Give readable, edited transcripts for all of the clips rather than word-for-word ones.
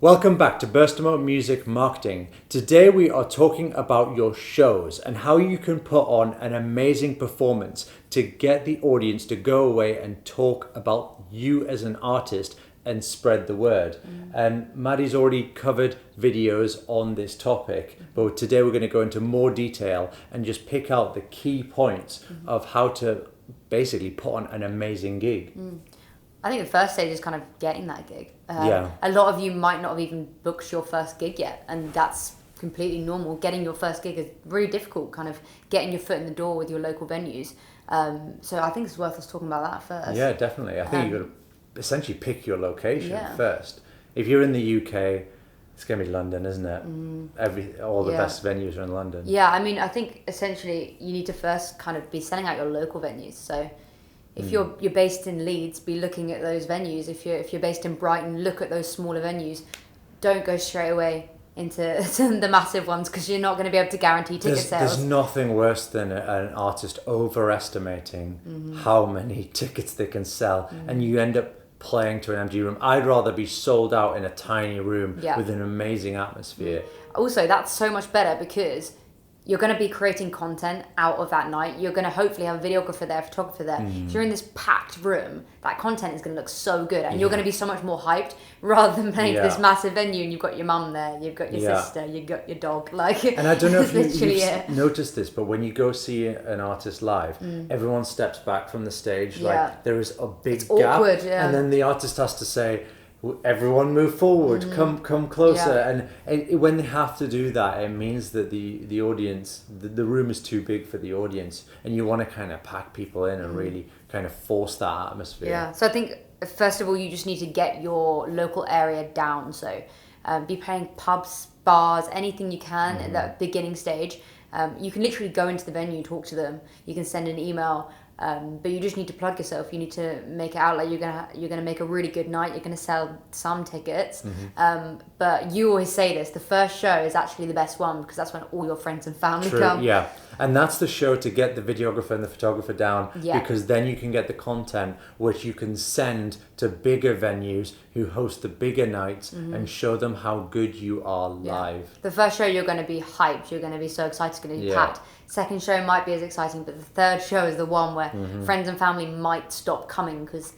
Welcome back to Burstamo Music Marketing. Today we are talking about your shows and how you can put on an amazing performance to get the audience to go away and talk about you as an artist and spread the word. And Maddy's already covered videos on this topic, but today we're going to go into more detail and just pick out the key points of how to basically put on an amazing gig. I think the first stage is kind of getting that gig. Yeah. A lot of you might not have even booked your first gig yet, and that's completely normal. Getting your first gig is really difficult, kind of getting your foot in the door with your local venues. So I think it's worth us talking about that first. Yeah, definitely. I think you've got to essentially pick your location Yeah. first. If you're in the UK, it's going to be London, isn't it? All the best venues are in London. Yeah, I mean, I think essentially you need to first kind of be selling out your local venues. So if you're based in Leeds, be looking at those venues. If you're based in Brighton, look at those smaller venues. Don't go straight away into the massive ones because you're not going to be able to guarantee ticket sales. There's nothing worse than an artist overestimating how many tickets they can sell, and you end up playing to an empty room. I'd rather be sold out in a tiny room with an amazing atmosphere. Also, that's so much better because you're going to be creating content out of that night. You're going to hopefully have a videographer there, a photographer there. If you're in this packed room, that content is going to look so good and you're going to be so much more hyped rather than playing this massive venue and you've got your mum there, you've got your sister, you've got your dog. And I don't know if you've noticed this, but when you go see an artist live, everyone steps back from the stage. Like there is a big gap. Awkward, and then the artist has to say, everyone move forward, come closer. And when they have to do that, it means that the audience, the room is too big for the audience, and you want to kind of pack people in and really kind of force that atmosphere. Yeah, so I think first of all you just need to get your local area down. So be playing pubs, bars, anything you can at that beginning stage. You can literally go into the venue, talk to them, you can send an email. But you just need to plug yourself. You need to make it out like you're gonna make a really good night. You're gonna sell some tickets. But you always say this: the first show is actually the best one because that's when all your friends and family come. Yeah, and that's the show to get the videographer and the photographer down. Because then you can get the content which you can send to bigger venues who host the bigger nights and show them how good you are live. The first show you're going to be hyped. You're going to be so excited. It's going to be packed. Second show might be as exciting, but the third show is the one where friends and family might stop coming because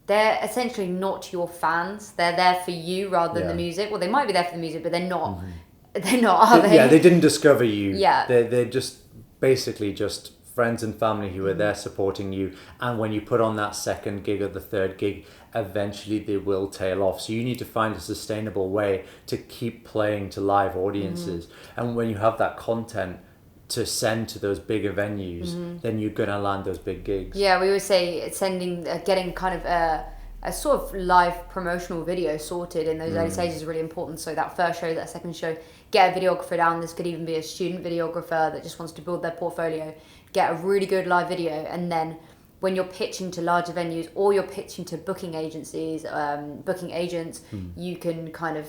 they're essentially not your fans. They're there for you rather than the music. Well, they might be there for the music, but they're not. They're not, are they? Yeah, they didn't discover you. Yeah. They're just basically just friends and family who are there supporting you. And when you put on that second gig or the third gig, eventually they will tail off. So you need to find a sustainable way to keep playing to live audiences. And when you have that content to send to those bigger venues, then you're going to land those big gigs. Yeah, we would say getting kind of a sort of live promotional video sorted in those early stages is really important. So that first show, that second show, get a videographer down. This could even be a student videographer that just wants to build their portfolio. Get a really good live video, and then when you're pitching to larger venues or you're pitching to booking agencies, booking agents, you can kind of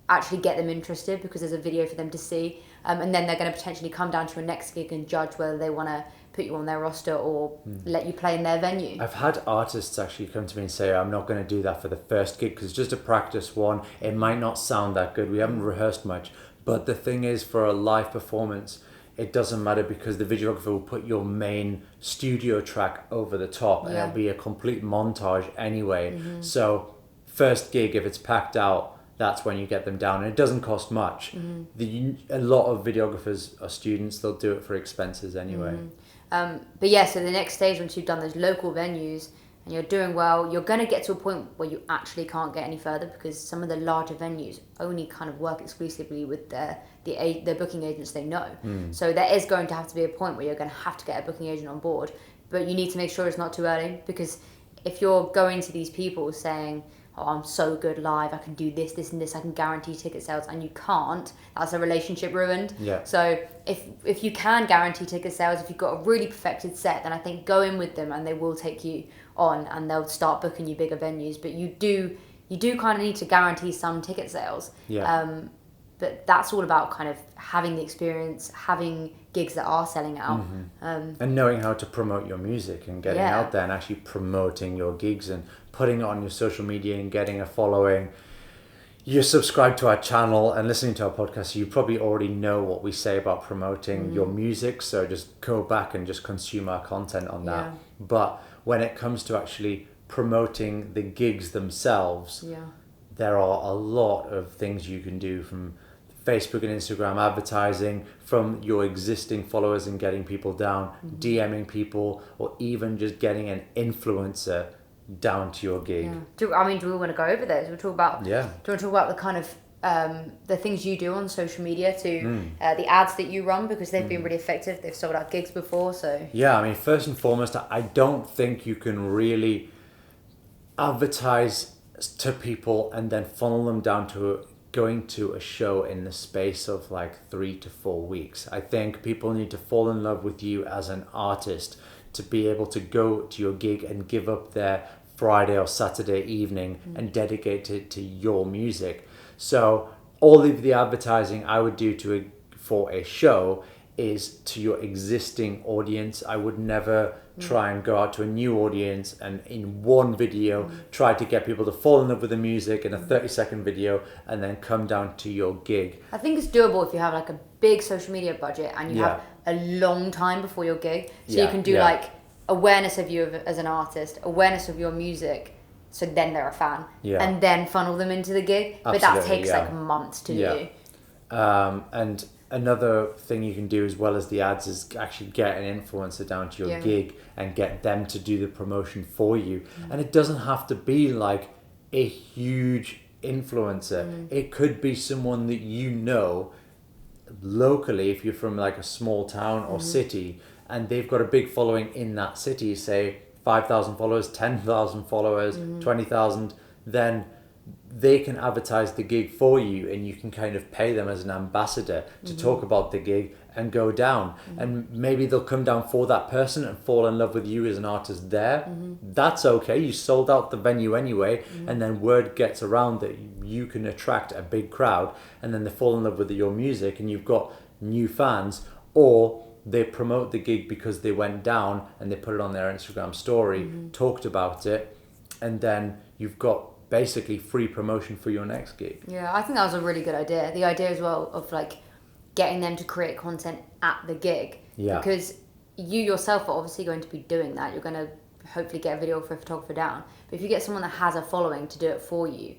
actually get them interested because there's a video for them to see. And then they're going to potentially come down to a next gig and judge whether they want to put you on their roster or let you play in their venue. I've had artists actually come to me and say, I'm not going to do that for the first gig because it's just a practice one. It might not sound that good. We haven't rehearsed much. But the thing is, for a live performance, it doesn't matter because the videographer will put your main studio track over the top and it'll be a complete montage anyway. So first gig, if it's packed out, that's when you get them down, and it doesn't cost much. A lot of videographers are students; they'll do it for expenses anyway. But yeah, so the next stage, once you've done those local venues and you're doing well, you're going to get to a point where you actually can't get any further because some of the larger venues only kind of work exclusively with the booking agents they know. So there is going to have to be a point where you're going to have to get a booking agent on board, but you need to make sure it's not too early because if you're going to these people saying, oh, I'm so good live, I can do this, this and this, I can guarantee ticket sales, and you can't, that's a relationship ruined. So if you can guarantee ticket sales, if you've got a really perfected set, then I think go in with them and they will take you on and they'll start booking you bigger venues. But you do kind of need to guarantee some ticket sales. But that's all about kind of having the experience, having gigs that are selling out. And knowing how to promote your music and getting out there and actually promoting your gigs and putting it on your social media and getting a following. you're subscribed to our channel and listening to our podcast, so you probably already know what we say about promoting your music. So just go back and just consume our content on that. Yeah. But when it comes to actually promoting the gigs themselves, Yeah. there are a lot of things you can do, from Facebook and Instagram advertising, from your existing followers and getting people down, DMing people, or even just getting an influencer down to your gig. Yeah. Do we want to go over those? We'll talk about. Yeah. Do you want to talk about the kind of the things you do on social media to the ads that you run, because they've been really effective. They've sold out gigs before, so. Yeah, I mean, first and foremost, I don't think you can really advertise to people and then funnel them down to going to a show in the space of like 3 to 4 weeks. I think people need to fall in love with you as an artist to be able to go to your gig and give up their Friday or Saturday evening and dedicate it to your music. So all of the advertising I would do for a show is to your existing audience. I would never try and go out to a new audience and in one video try to get people to fall in love with the music in a 30-second video and then come down to your gig. I think it's doable if you have like a big social media budget and you Yeah. have a long time before your gig. So Yeah, you can do yeah. like awareness of you as an artist, awareness of your music, so then they're a fan, Yeah. and then funnel them into the gig. But that Absolutely, takes yeah. like months to Yeah. do. And another thing you can do as well as the ads is actually get an influencer down to your Yeah. gig and get them to do the promotion for you. And it doesn't have to be like a huge influencer. It could be someone that you know locally, if you're from like a small town or city and they've got a big following in that city, say 5,000 followers, 10,000 followers, 20,000, then they can advertise the gig for you and you can kind of pay them as an ambassador to talk about the gig and go down. And maybe they'll come down for that person and fall in love with you as an artist there. That's okay. You sold out the venue anyway. And then word gets around that you can attract a big crowd, and then they fall in love with your music and you've got new fans. Or they promote the gig because they went down and they put it on their Instagram story, talked about it, and then you've got basically free promotion for your next gig. Yeah, I think that was a really good idea. The idea as well of like getting them to create content at the gig. Yeah. Because you yourself are obviously going to be doing that. You're going to hopefully get a video for a photographer down. But if you get someone that has a following to do it for you,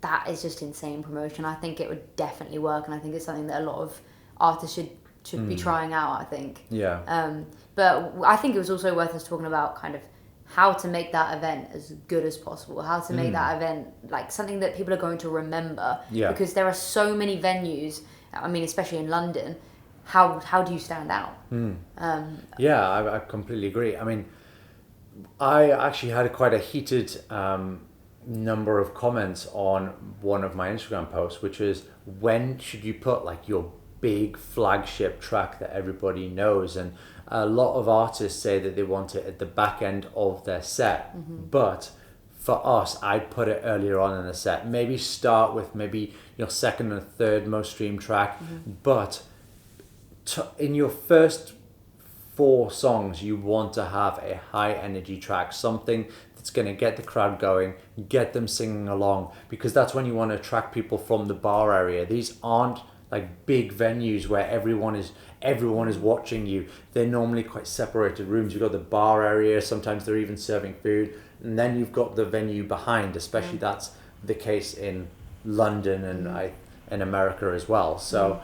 that is just insane promotion. I think it would definitely work, and I think it's something that a lot of artists should be trying out, I think. Yeah. But I think it was also worth us talking about kind of how to make that event as good as possible, how to make that event like something that people are going to remember. Yeah. Because there are so many venues, I mean, especially in London, how do you stand out? Yeah, I completely agree. I mean, I actually had quite a heated number of comments on one of my Instagram posts, which is, when should you put like your big flagship track that everybody knows? And a lot of artists say that they want it at the back end of their set, but for us, I'd put it earlier on in the set. Maybe start with maybe your second and third most streamed track, but in your first 4 songs, you want to have a high energy track, something that's going to get the crowd going, get them singing along, because that's when you want to attract people from the bar area. These aren't like big venues where everyone is watching you. They're normally quite separated rooms. You've got the bar area, sometimes they're even serving food, and then you've got the venue behind, especially that's the case in London and in America as well. So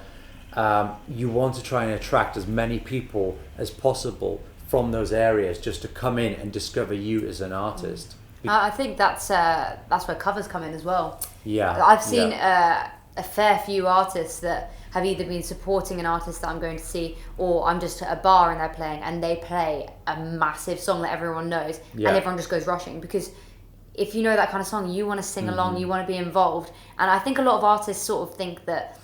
you want to try and attract as many people as possible from those areas just to come in and discover you as an artist. I think that's where covers come in as well. Yeah. I've seen a fair few artists that have either been supporting an artist that I'm going to see, or I'm just at a bar and they're playing and they play a massive song that everyone knows, and everyone just goes rushing, because if you know that kind of song, you want to sing along, you want to be involved. And I think a lot of artists sort of think that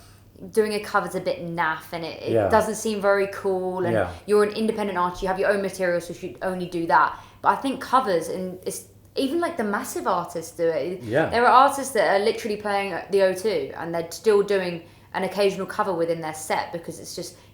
doing a cover's a bit naff and it doesn't seem very cool, and you're an independent artist, you have your own material, so you should only do that. But I think covers, and it's even like the massive artists do it. There are artists that are literally playing the O2 and they're still doing an occasional cover within their set, because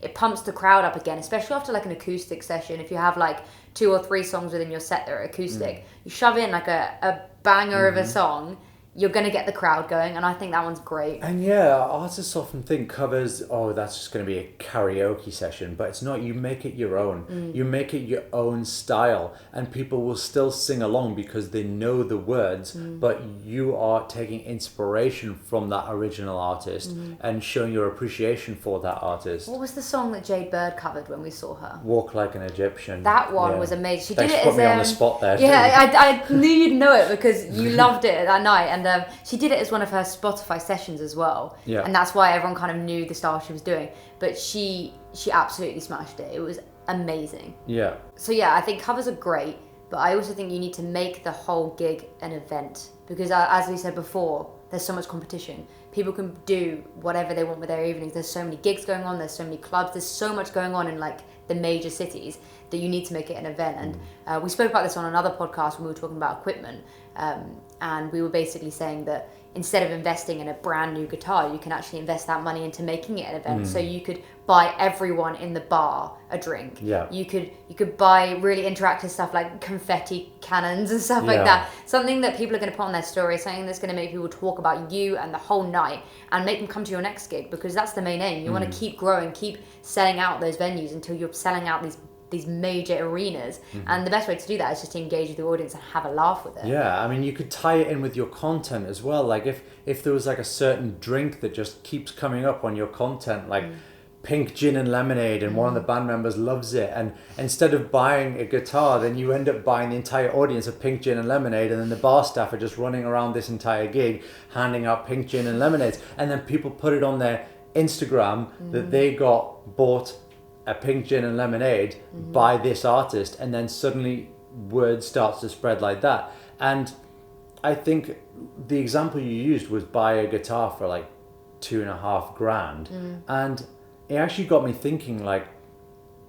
it pumps the crowd up again, especially after like an acoustic session. If you have like 2 or 3 songs within your set that are acoustic, you shove in like a banger of a song, you're going to get the crowd going, and I think that one's great. And yeah, artists often think covers, oh, that's just going to be a karaoke session, but it's not. You make it your own. You make it your own style, and people will still sing along because they know the words, but you are taking inspiration from that original artist and showing your appreciation for that artist. What was the song that Jade Bird covered when we saw her? Walk Like an Egyptian. That one was amazing. She Thanks did it for as putting me on the spot there. Yeah, I knew you'd know it because you loved it that night, and she did it as one of her Spotify sessions as well. Yeah. And that's why everyone kind of knew the style she was doing. But she absolutely smashed it. It was amazing. Yeah. So yeah, I think covers are great, but I also think you need to make the whole gig an event because, as we said before, there's so much competition. People can do whatever they want with their evenings. There's so many gigs going on. There's so many clubs. There's so much going on in like the major cities that you need to make it an event. And we spoke about this on another podcast when we were talking about equipment. And we were basically saying that instead of investing in a brand new guitar, you can actually invest that money into making it an event. So you could buy everyone in the bar a drink. Yeah. You could buy really interactive stuff like confetti cannons and stuff like that. Something that people are going to put on their story, something that's going to make people talk about you and the whole night and make them come to your next gig, because that's the main aim. You want to keep growing, keep selling out those venues until you're selling out these major arenas, and the best way to do that is just to engage with the audience and have a laugh with it. Yeah, I mean, you could tie it in with your content as well. Like if there was like a certain drink that just keeps coming up on your content, like pink gin and lemonade, and one of the band members loves it, and instead of buying a guitar, then you end up buying the entire audience of pink gin and lemonade, and then the bar staff are just running around this entire gig handing out pink gin and lemonades, and then people put it on their Instagram that they bought a pink gin and lemonade by this artist, and then suddenly word starts to spread like that. And I think the example you used was buy a guitar for like $2,500, and it actually got me thinking, like,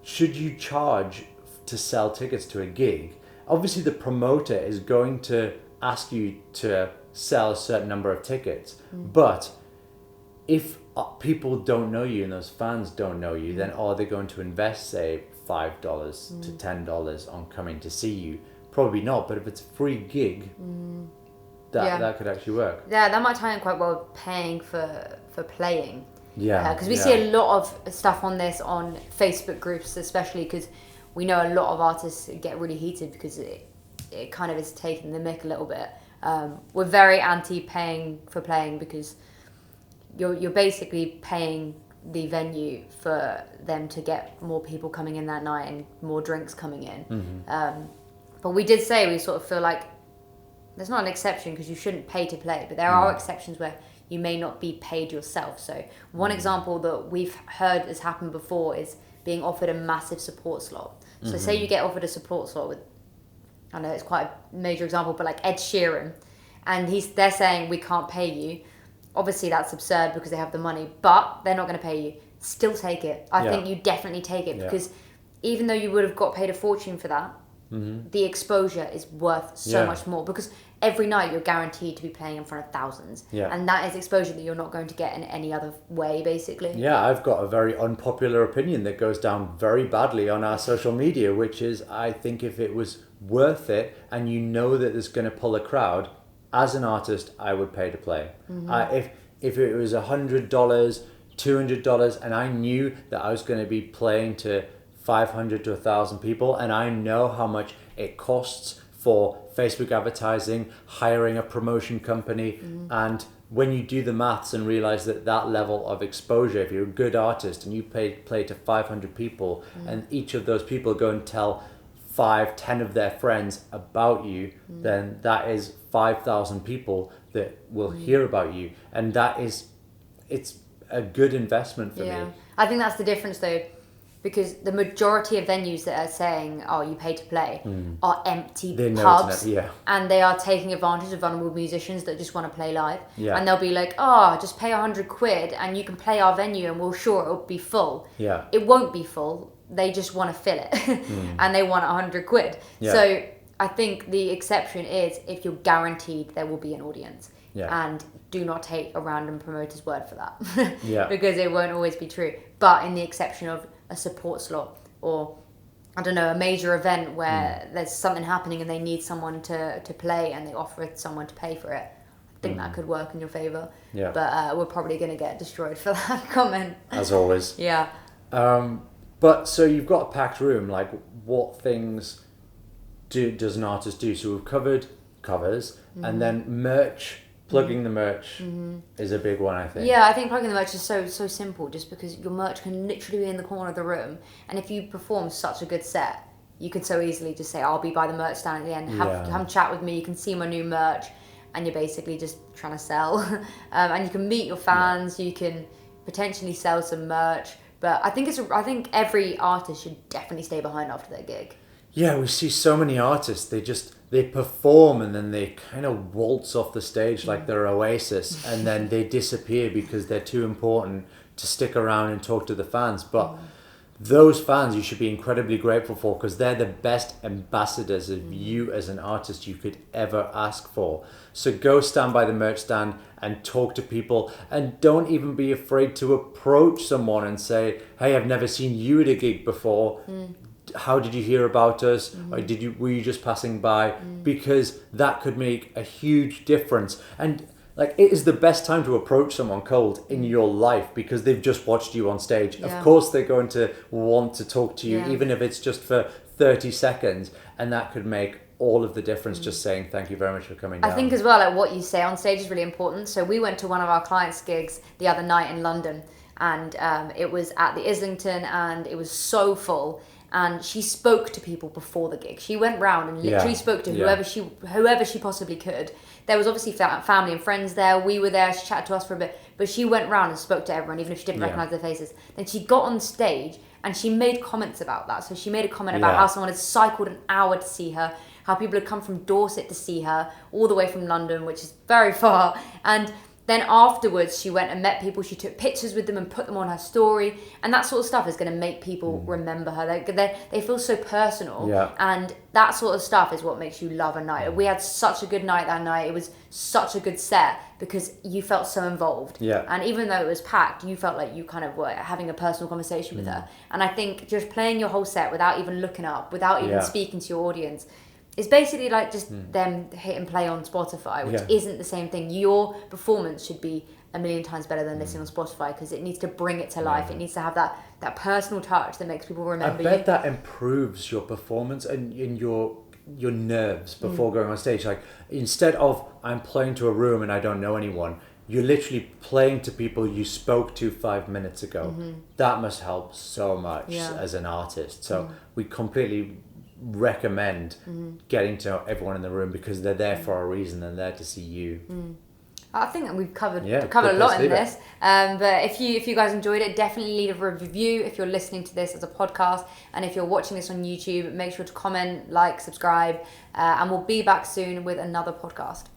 should you charge to sell tickets to a gig? Obviously the promoter is going to ask you to sell a certain number of tickets, but if people don't know you and those fans don't know you, then are they going to invest, say, $5 to $10 on coming to see you? Probably not. But if it's a free gig, that could actually work. Yeah, that might tie in quite well with paying for playing. Yeah. Because we see a lot of stuff on this on Facebook groups, especially because we know a lot of artists get really heated because it kind of is taking the mick a little bit. We're very anti paying for playing because you're basically paying the venue for them to get more people coming in that night and more drinks coming in. But we did say we sort of feel like there's not an exception because you shouldn't pay to play, but there are exceptions where you may not be paid yourself. So one example that we've heard has happened before is being offered a massive support slot. So say you get offered a support slot with, I know it's quite a major example, but like Ed Sheeran, and they're saying we can't pay you. Obviously that's absurd because they have the money, but they're not going to pay you. Still take it. I think you definitely take it because even though you would have got paid a fortune for that, the exposure is worth so much more, because every night you're guaranteed to be playing in front of thousands, and that is exposure that you're not going to get in any other way, basically. Yeah, I've got a very unpopular opinion that goes down very badly on our social media, which is I think if it was worth it and you know that it's going to pull a crowd, as an artist, I would pay to play. If it was $100, $200, and I knew that I was going to be playing to 500 to 1,000 people, and I know how much it costs for Facebook advertising, hiring a promotion company, and when you do the maths and realize that level of exposure, if you're a good artist and you play to 500 people, and each of those people go and tell 5-10 of their friends about you, then that is 5,000 people that will hear about you, and it's a good investment for me. I think that's the difference though, because the majority of venues that are saying, oh, you pay to play, are empty pubs, and they are taking advantage of vulnerable musicians that just want to play live, and they'll be like, oh, just pay £100 and you can play our venue and we're sure it'll be full. It won't be full. They just want to fill it, and they want £100. So I think the exception is if you're guaranteed there will be an audience, and do not take a random promoter's word for that, because it won't always be true. But in the exception of a support slot, or I don't know, a major event where there's something happening and they need someone to play and they offer someone to pay for it, I think that could work in your favor. Yeah. But we're probably going to get destroyed for that comment. As always. Yeah. But so you've got a packed room. Like, what things does an artist do? So we've covered covers, and then merch. Plugging the merch is a big one, I think. Yeah, I think plugging the merch is so simple, just because your merch can literally be in the corner of the room, and if you perform such a good set, you could so easily just say, I'll be by the merch stand at the end, have a chat with me, you can see my new merch, and you're basically just trying to sell. And you can meet your fans, you can potentially sell some merch, but I think every artist should definitely stay behind after their gig. Yeah, we see so many artists, they perform and then they kind of waltz off the stage like they're Oasis, and then they disappear because they're too important to stick around and talk to the fans. But those fans you should be incredibly grateful for, because they're the best ambassadors of you as an artist you could ever ask for. So go stand by the merch stand and talk to people, and don't even be afraid to approach someone and say, hey, I've never seen you at a gig before. How did you hear about us? Or were you just passing by? Because that could make a huge difference. And like, it is the best time to approach someone cold in your life, because they've just watched you on stage. Of course they're going to want to talk to you, even if it's just for 30 seconds, and that could make all of the difference, just saying thank you very much for coming down. I think as well, like, what you say on stage is really important. So we went to one of our clients' gigs the other night in London, and it was at the Islington, and it was so full. And she spoke to people before the gig. She went round and literally spoke to whoever she possibly could. There was obviously family and friends there. We were there. She chatted to us for a bit, but she went round and spoke to everyone, even if she didn't recognize their faces. Then she got on stage and she made comments about that. So she made a comment about how someone had cycled an hour to see her, how people had come from Dorset to see her, all the way from London, which is very far. And then afterwards, she went and met people. She took pictures with them and put them on her story. And that sort of stuff is going to make people remember her. They feel so personal. Yeah. And that sort of stuff is what makes you love a night. We had such a good night that night. It was such a good set because you felt so involved. Yeah. And even though it was packed, you felt like you kind of were having a personal conversation with her. And I think just playing your whole set without even looking up, without even speaking to your audience, it's basically like just them hitting play on Spotify, which isn't the same thing. Your performance should be a million times better than listening on Spotify, because it needs to bring it to life. It needs to have that personal touch that makes people remember you. I bet that improves your performance and in your nerves before going on stage. Like, instead of I'm playing to a room and I don't know anyone, you're literally playing to people you spoke to 5 minutes ago. That must help so much as an artist. So we completely recommend getting to know everyone in the room, because they're there for a reason and they're there to see you. I think that we've covered a lot in this. But if you guys enjoyed it, definitely leave a review if you're listening to this as a podcast, and if you're watching this on YouTube, make sure to comment, like, subscribe, and we'll be back soon with another podcast.